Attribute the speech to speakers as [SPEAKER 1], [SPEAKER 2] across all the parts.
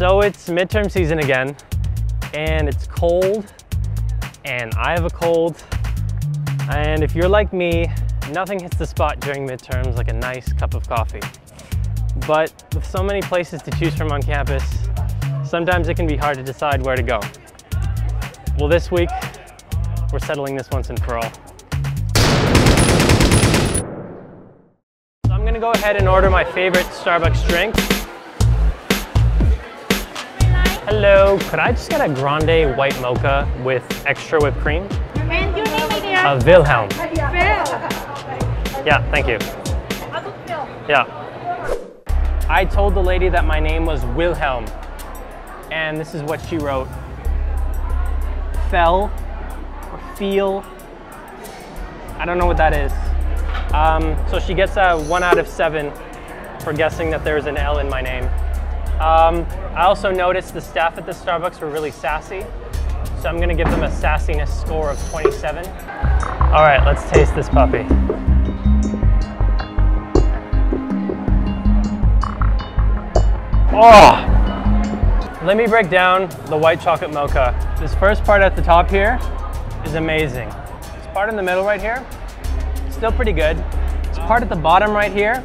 [SPEAKER 1] So it's midterm season again, and it's cold, and I have a cold. And if you're like me, nothing hits the spot during midterms like a nice cup of coffee. But with so many places to choose from on campus, sometimes it can be hard to decide where to go. Well, this week, we're settling this once and for all. So I'm gonna go ahead and order my favorite Starbucks drink. Hello, could I just get a grande white mocha with extra whipped cream?
[SPEAKER 2] And your name, my dear?
[SPEAKER 1] Wilhelm.
[SPEAKER 2] Phil.
[SPEAKER 1] Yeah, thank you. Yeah. I told the lady that my name was Wilhelm, and this is what she wrote. Fell, or feel, I don't know what that is. So she gets a 1 out of 7 for guessing that there's an L in my name. I also noticed the staff at the Starbucks were really sassy, so I'm gonna give them a sassiness score of 27. All right, let's taste this puppy. Oh! Let me break down the white chocolate mocha. This first part at the top here is amazing. This part in the middle right here, still pretty good. This part at the bottom right here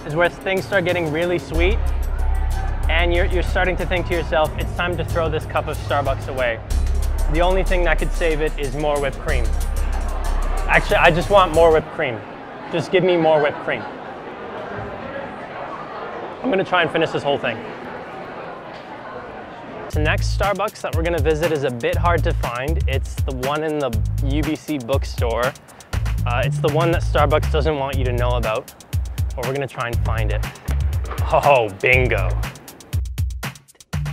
[SPEAKER 1] is where things start getting really sweet, and you're starting to think to yourself, it's time to throw this cup of Starbucks away. The only thing that could save it is more whipped cream. Actually, I just want more whipped cream. Just give me more whipped cream. I'm gonna try and finish this whole thing. The next Starbucks that we're gonna visit is a bit hard to find. It's the one in the Ubyssey bookstore. It's the one that Starbucks doesn't want you to know about, but we're gonna try and find it. Oh, bingo.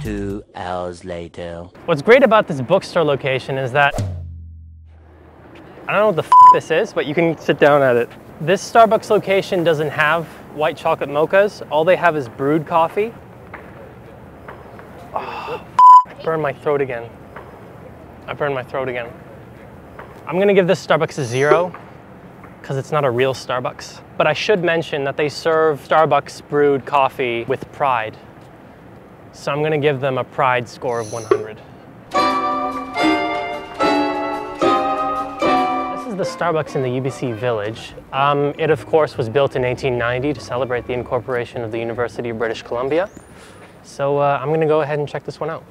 [SPEAKER 3] 2 hours later.
[SPEAKER 1] What's great about this bookstore location is that, I don't know what the f this is, but you can sit down at it. This Starbucks location doesn't have white chocolate mochas. All they have is brewed coffee. Oh, I burned my throat again. I'm gonna give this Starbucks a 0 because it's not a real Starbucks. But I should mention that they serve Starbucks brewed coffee with pride. So I'm gonna give them a pride score of 100. This is the Starbucks in the Ubyssey village. It of course was built in 1890 to celebrate the incorporation of the University of British Columbia. So I'm gonna go ahead and check this one out.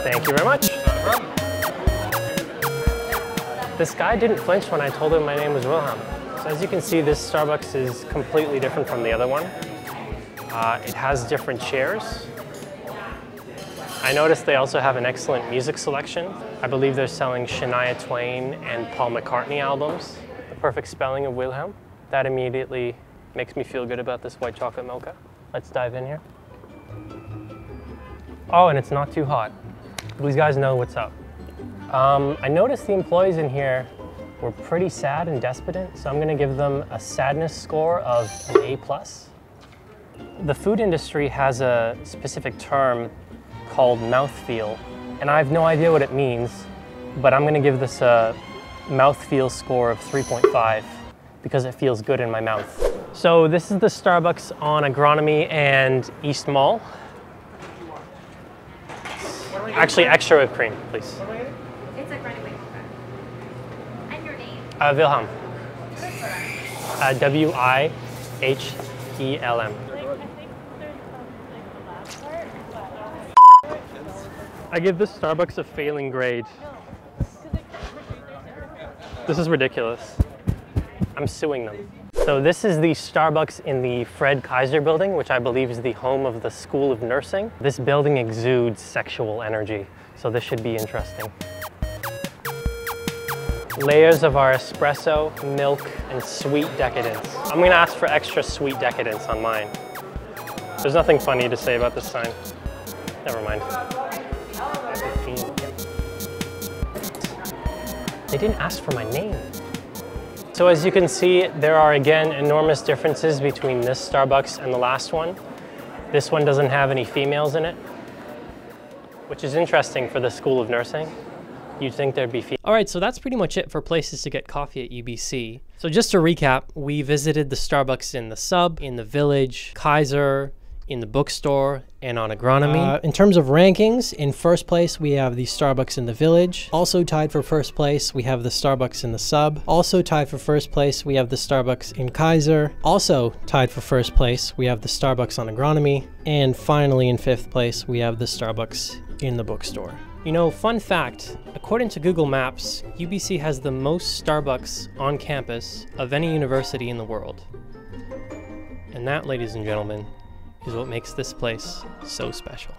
[SPEAKER 1] Thank you very much. This guy didn't flinch when I told him my name was Wilhelm. So as you can see, this Starbucks is completely different from the other one. It has different chairs. I noticed they also have an excellent music selection. I believe they're selling Shania Twain and Paul McCartney albums. The perfect spelling of Wilhelm. That immediately makes me feel good about this white chocolate mocha. Let's dive in here. Oh, and it's not too hot. These guys know what's up. I noticed the employees in here were pretty sad and despondent, so I'm gonna give them a sadness score of an A+. The food industry has a specific term called mouthfeel, and I have no idea what it means, but I'm gonna give this a mouthfeel score of 3.5 because it feels good in my mouth. So this is the Starbucks on Agronomy and East Mall. Actually, extra whipped cream, please.
[SPEAKER 2] It's a grande white mocha. And your name?
[SPEAKER 1] Wilhelm. W-I-H-E-L-M. I give this Starbucks a failing grade. This is ridiculous. I'm suing them. So this is the Starbucks in the Fred Kaiser building, which I believe is the home of the School of Nursing. This building exudes sexual energy, so this should be interesting. Layers of our espresso, milk, and sweet decadence. I'm gonna ask for extra sweet decadence on mine. There's nothing funny to say about this sign. Never mind. They didn't ask for my name. So as you can see, there are again enormous differences between this Starbucks and the last one. This one doesn't have any females in it, which is interesting for the School of Nursing. You'd think there'd be females. All right, so that's pretty much it for places to get coffee at UBC. So just to recap, we visited the Starbucks in the Sub, in the Village, Kaiser, in the bookstore, and on agronomy. In terms of rankings, in first place, we have the Starbucks in the Village. Also tied for first place, we have the Starbucks in the Sub. Also tied for first place, we have the Starbucks in Kaiser. Also tied for first place, we have the Starbucks on agronomy. And finally, in fifth place, we have the Starbucks in the bookstore. You know, fun fact, according to Google Maps, UBC has the most Starbucks on campus of any university in the world. And that, ladies and gentlemen, is what makes this place so special.